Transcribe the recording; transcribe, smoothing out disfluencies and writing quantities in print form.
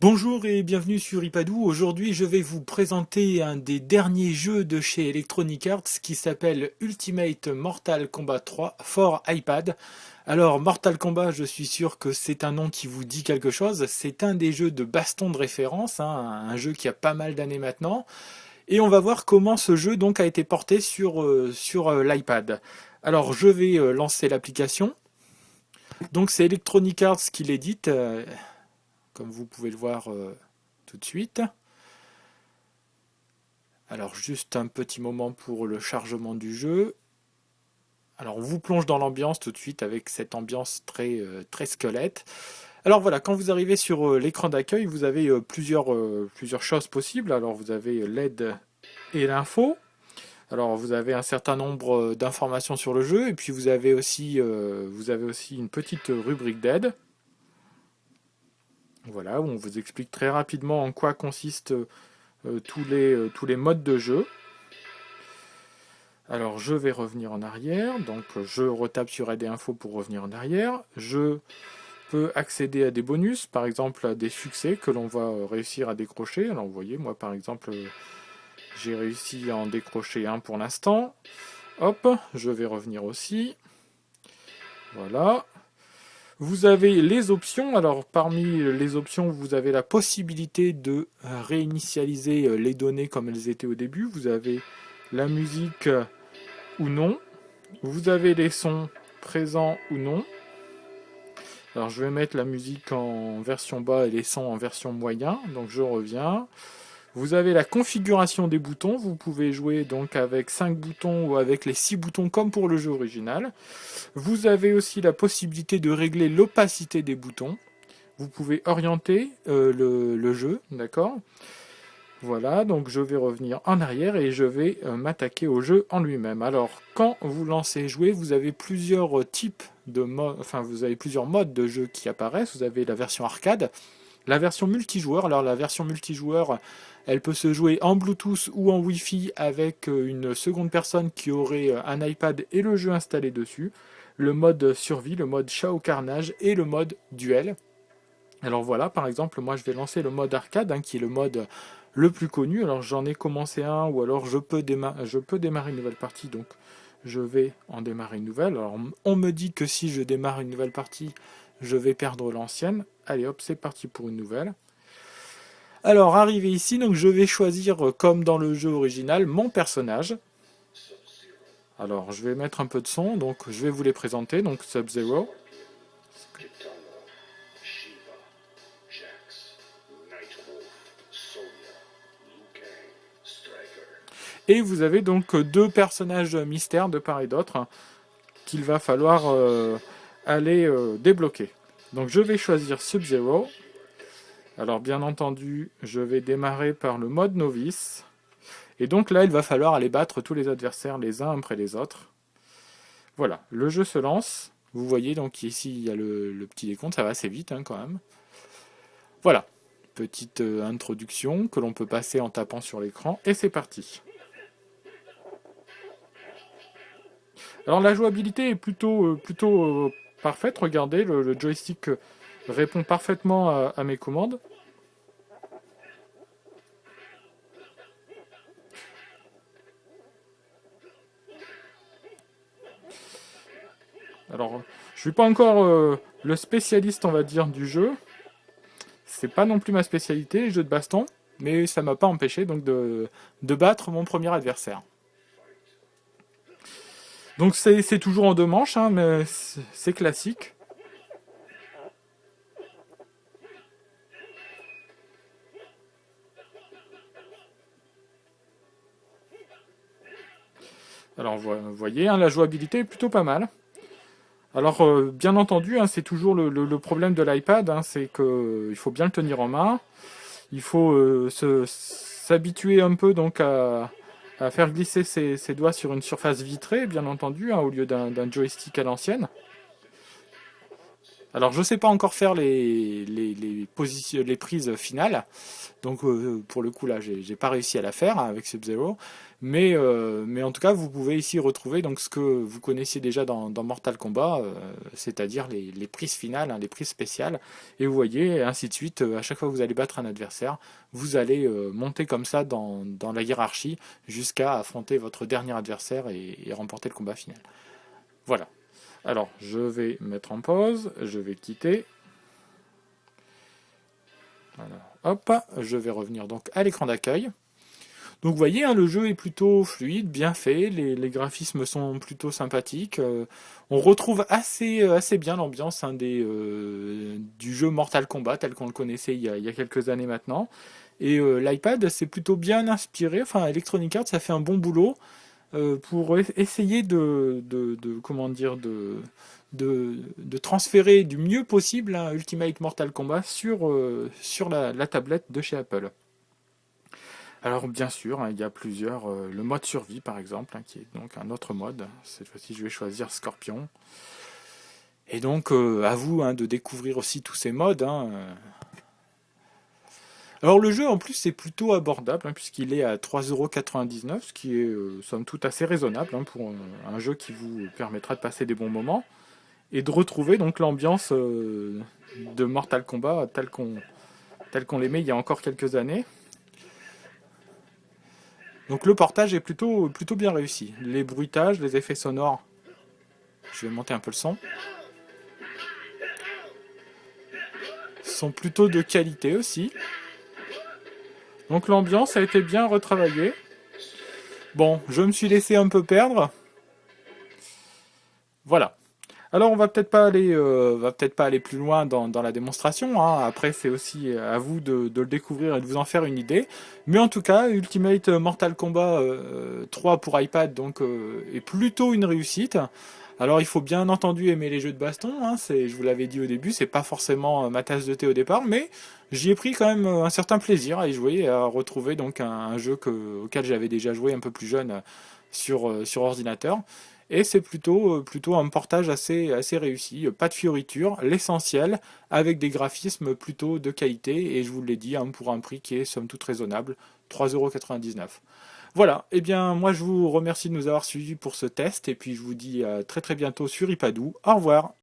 Bonjour et bienvenue sur Ipadou. Aujourd'hui, je vais vous présenter un des derniers jeux de chez Electronic Arts qui s'appelle Ultimate Mortal Kombat 3 for iPad. Alors, Mortal Kombat, je suis sûr que c'est un nom qui vous dit quelque chose. C'est un des jeux de baston de référence, hein, un jeu qui a pas mal d'années maintenant. Et on va voir comment ce jeu donc a été porté sur l'iPad. Alors, je vais lancer l'application. Donc, c'est Electronic Arts qui l'édite. Comme vous pouvez le voir tout de suite. Alors juste un petit moment pour le chargement du jeu. Alors on vous plonge dans l'ambiance tout de suite avec cette ambiance très squelette. Alors voilà, quand vous arrivez sur l'écran d'accueil, vous avez plusieurs choses possibles. Alors vous avez l'aide et l'info. Alors vous avez un certain nombre d'informations sur le jeu et puis vous avez aussi une petite rubrique d'aide. Voilà, où on vous explique très rapidement en quoi consistent tous les modes de jeu. Alors je vais revenir en arrière, donc je retape sur aide et info pour revenir en arrière. Je peux accéder à des bonus, par exemple à des succès que l'on va réussir à décrocher. Alors vous voyez, moi par exemple, j'ai réussi à en décrocher un pour l'instant. Hop, je vais revenir aussi. Voilà. Vous avez les options. Alors parmi les options, vous avez la possibilité de réinitialiser les données comme elles étaient au début. Vous avez la musique ou non. Vous avez les sons présents ou non. Alors je vais mettre la musique en version bas et les sons en version moyen. Donc je reviens. Vous avez la configuration des boutons. Vous pouvez jouer donc avec 5 boutons ou avec les 6 boutons comme pour le jeu original. Vous avez aussi la possibilité de régler l'opacité des boutons. Vous pouvez orienter le jeu, d'accord ? Voilà, donc je vais revenir en arrière et je vais m'attaquer au jeu en lui-même. Alors, quand vous lancez jouer, vous avez plusieurs types de modes, enfin vous avez plusieurs modes de jeu qui apparaissent. Vous avez la version arcade, la version multijoueur. Alors la version multijoueur, elle peut se jouer en Bluetooth ou en Wi-Fi avec une seconde personne qui aurait un iPad et le jeu installé dessus. Le mode survie, le mode Shao Carnage et le mode duel. Alors voilà, par exemple, moi je vais lancer le mode arcade, qui est le mode le plus connu. Alors j'en ai commencé un, ou alors je peux démarrer une nouvelle partie, donc je vais en démarrer une nouvelle. Alors on me dit que si je démarre une nouvelle partie, je vais perdre l'ancienne. Allez hop, c'est parti pour une nouvelle. Alors arrivé ici, donc je vais choisir, comme dans le jeu original, mon personnage. Alors je vais mettre un peu de son, donc je vais vous les présenter. Donc Sub-Zero. Et vous avez donc deux personnages mystères de part et d'autre qu'il va falloir aller débloquer. Donc je vais choisir Sub-Zero. Alors bien entendu, je vais démarrer par le mode novice. Et donc là, il va falloir aller battre tous les adversaires les uns après les autres. Voilà, le jeu se lance. Vous voyez donc ici, il y a le petit décompte, ça va assez vite quand même. Voilà, petite introduction que l'on peut passer en tapant sur l'écran. Et c'est parti. Alors la jouabilité est plutôt parfaite. Regardez, le joystick répond parfaitement à mes commandes. Alors, je suis pas encore le spécialiste, on va dire, du jeu. C'est pas non plus ma spécialité, les jeux de baston, mais ça m'a pas empêché donc de battre mon premier adversaire. Donc c'est toujours en deux manches, mais c'est classique. Alors vous voyez, la jouabilité est plutôt pas mal. Alors bien entendu, c'est toujours le problème de l'iPad, c'est qu'il faut bien le tenir en main. Il faut s'habituer un peu donc à faire glisser ses doigts sur une surface vitrée, bien entendu, au lieu d'un joystick à l'ancienne. Alors je sais pas encore faire les prises finales, donc pour le coup là j'ai pas réussi à la faire hein, avec Sub-Zero, mais en tout cas vous pouvez ici retrouver donc ce que vous connaissiez déjà dans Mortal Kombat, c'est-à-dire les prises finales, hein, les prises spéciales, et vous voyez et ainsi de suite, à chaque fois que vous allez battre un adversaire, vous allez monter comme ça dans la hiérarchie jusqu'à affronter votre dernier adversaire et remporter le combat final. Voilà. Alors, je vais mettre en pause, je vais quitter. Alors, hop, je vais revenir donc à l'écran d'accueil. Donc vous voyez, hein, le jeu est plutôt fluide, bien fait, les graphismes sont plutôt sympathiques. On retrouve assez bien l'ambiance hein, du jeu Mortal Kombat tel qu'on le connaissait il y a quelques années maintenant. Et l'iPad c'est plutôt bien inspiré, enfin Electronic Arts ça fait un bon boulot. Pour essayer comment dire, de transférer du mieux possible hein, Ultimate Mortal Kombat sur la tablette de chez Apple. Alors bien sûr, hein, il y a plusieurs, le mode survie par exemple, hein, qui est donc un autre mode. Cette fois-ci, je vais choisir Scorpion. Et donc, à vous hein, de découvrir aussi tous ces modes. Hein. Alors le jeu en plus c'est plutôt abordable hein, puisqu'il est à 3,99 €, ce qui est somme toute assez raisonnable hein, pour un jeu qui vous permettra de passer des bons moments et de retrouver donc l'ambiance de Mortal Kombat tel qu'on l'aimait il y a encore quelques années. Donc le portage est plutôt bien réussi. Les bruitages, les effets sonores, je vais monter un peu le son, sont plutôt de qualité aussi. Donc l'ambiance a été bien retravaillée. Bon, je me suis laissé un peu perdre. Voilà. Alors on va peut-être pas aller plus loin dans la démonstration. Hein. Après c'est aussi à vous de le découvrir et de vous en faire une idée. Mais en tout cas, Ultimate Mortal Kombat 3 pour iPad donc est plutôt une réussite. Alors il faut bien entendu aimer les jeux de baston. Hein. Je vous l'avais dit au début, c'est pas forcément ma tasse de thé au départ, mais j'y ai pris quand même un certain plaisir à y jouer et à retrouver donc un jeu auquel j'avais déjà joué un peu plus jeune sur ordinateur. Et c'est plutôt un portage assez réussi, pas de fioritures, l'essentiel, avec des graphismes plutôt de qualité, et je vous l'ai dit, hein, pour un prix qui est somme toute raisonnable, 3,99 €. Voilà, et bien moi je vous remercie de nous avoir suivis pour ce test, et puis je vous dis à très très bientôt sur Ipadou, au revoir.